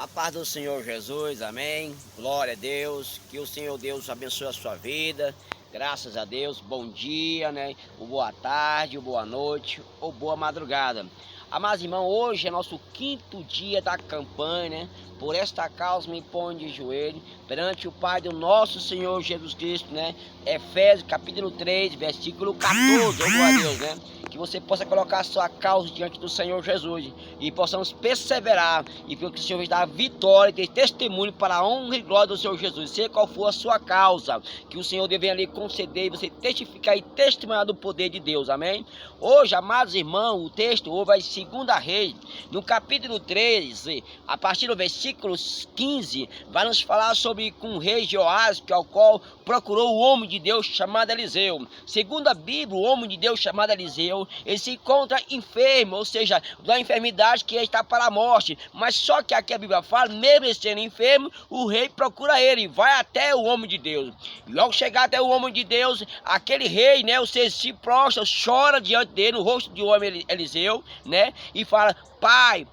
A paz do Senhor Jesus, amém. Glória a Deus, que o Senhor Deus abençoe a sua vida. Graças a Deus, bom dia, né? Ou boa tarde, ou boa noite, ou boa madrugada. Amados irmãos, hoje é nosso 5º dia da campanha, né? Por esta causa me ponho de joelho perante o Pai do nosso Senhor Jesus Cristo, né? Efésios capítulo 3, versículo 14, glória a Deus, né? Que você possa colocar a sua causa diante do Senhor Jesus e possamos perseverar e que o Senhor nos dá vitória e ter testemunho para a honra e glória do Senhor Jesus. Seja qual for a sua causa, que o Senhor deve ali conceder e você testificar e testemunhar do poder de Deus, amém? Hoje, amados irmãos, o texto hoje vai em 2 Reis, no capítulo 13, a partir do versículo 15, vai nos falar sobre com o rei Joás, que ao qual procurou o homem de Deus chamado Eliseu. Segundo a Bíblia, o homem de Deus chamado Eliseu, ele se encontra enfermo, ou seja, da enfermidade que está para a morte. Mas só que aqui a Bíblia fala, mesmo ele sendo enfermo, o rei procura ele, vai até o homem de Deus. E ao chegar até o homem de Deus, aquele rei, né, ou seja, se prostra, chora diante dele, no rosto de homem Eliseu, né, e fala: Pai,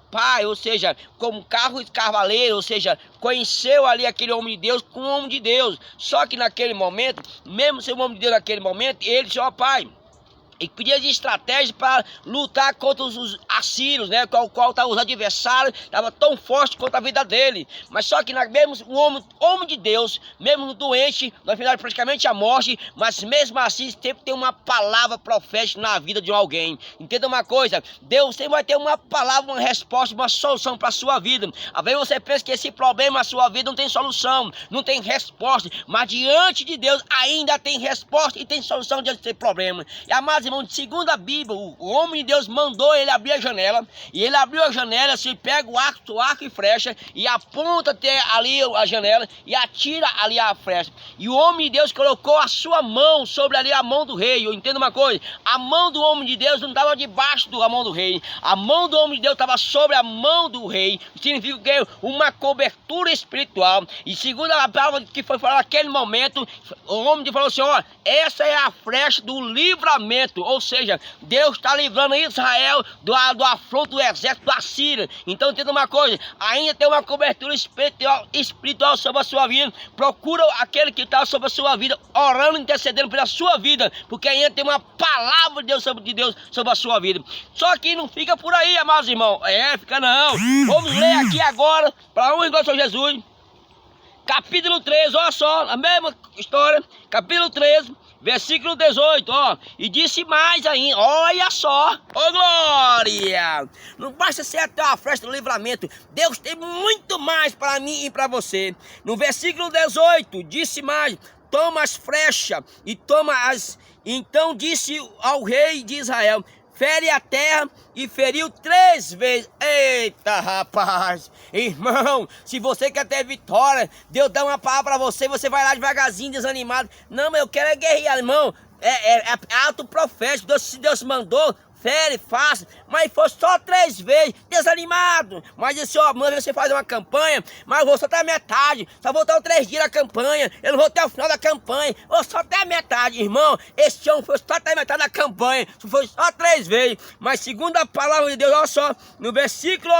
ou seja, como carro de cavaleiro, ou seja, conheceu ali aquele homem de Deus com o homem de Deus. Só que naquele momento, mesmo sendo homem de Deus naquele momento, ele disse: ó Pai, e pedia de estratégia para lutar contra os assírios, né? Com o qual os adversários estavam tão fortes quanto a vida dele. Mas só que mesmo o homem de Deus, mesmo doente, no final praticamente a morte, mas mesmo assim sempre tem uma palavra profética na vida de alguém. Entenda uma coisa, Deus sempre vai ter uma palavra, uma resposta, uma solução para a sua vida. Às vezes você pensa que esse problema na sua vida não tem solução, não tem resposta, mas diante de Deus ainda tem resposta e tem solução diante desse problema. E amados irmãos, segundo a Bíblia, o homem de Deus mandou ele abrir a janela, e ele abriu a janela, se pega o arco e flecha, e aponta até ali a janela, e atira ali a flecha. E o homem de Deus colocou a sua mão sobre ali a mão do rei. Eu entendo uma coisa, a mão do homem de Deus não estava debaixo da mão do rei, a mão do homem de Deus estava sobre a mão do rei. Significa que é uma cobertura espiritual. E segundo a palavra que foi falada naquele momento, o homem de Deus falou assim: ó, essa é a flecha do livramento. Ou seja, Deus está livrando Israel do afronto do exército da Síria. Então entenda uma coisa, ainda tem uma cobertura espiritual sobre a sua vida. Procura aquele que está sobre a sua vida, orando, intercedendo pela sua vida, porque ainda tem uma palavra de Deus sobre a sua vida. Só que não fica por aí, amados irmãos. Fica não. Vamos ler aqui agora, para um igual ao Senhor Jesus, capítulo 13, olha só, a mesma história, capítulo 13, versículo 18, ó. E disse mais ainda, olha só, ô glória, não basta ser até a festa do livramento, Deus tem muito mais para mim e para você. No versículo 18, disse mais: toma as flechas e toma as... Então disse ao rei de Israel: fere a terra, e feriu 3 vezes. Eita, rapaz, irmão, se você quer ter vitória, Deus dá uma palavra para você, você vai lá devagarzinho, desanimado. Não, mas eu quero guerrear, irmão. É ato profético. Se Deus mandou, fere, faça, mas foi só 3 vezes, desanimado. Mas disse: ó, mano, você faz uma campanha, mas eu vou só até a metade, só vou estar 3 dias na campanha, eu não vou até o final da campanha, vou só até a metade. Irmão, esse homem foi só até a metade da campanha, foi só 3 vezes. Mas segundo a palavra de Deus, olha só, no versículo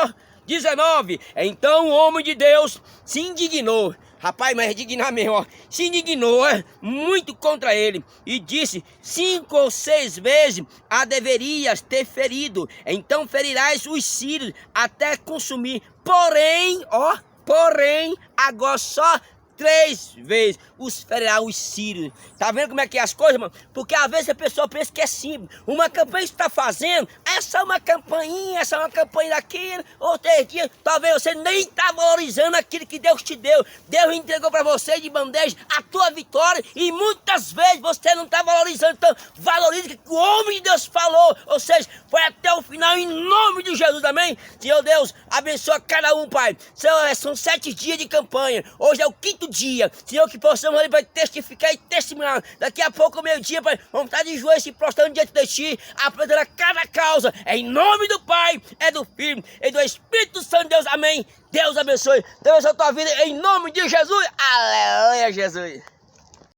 19, então o homem de Deus se indignou. Rapaz, mas indignar mesmo, ó. Se indignou muito contra ele e disse: 5 ou 6 vezes a deverias ter ferido, então ferirás os sírios até consumir. Porém, agora só 3 vezes os ferirá os sírios. Tá vendo como é que é as coisas, mano? Porque às vezes a pessoa pensa que é simples. Uma campanha que você está fazendo, é só uma campainha, essa é uma campanha daquilo, ou 3 dias. Talvez você nem está valorizando aquilo que Deus te deu. Deus entregou para você de bandeja a tua vitória, e muitas vezes você não está valorizando. Então valorize o que o homem de Deus falou, ou seja, foi até o final, em nome de Jesus, amém? Senhor Deus, abençoa cada um, Pai. São 7 dias de campanha, hoje é o 5º dia, Senhor, que possamos ali para testificar e testemunhar. Daqui a pouco, meio-dia, Pai, vamos estar de joelhos se prostrando diante de Ti, apresentando cada causa, em nome do Pai, do Filho e do Espírito Santo de Deus, amém. Deus abençoe a tua vida, em nome de Jesus, aleluia, Jesus.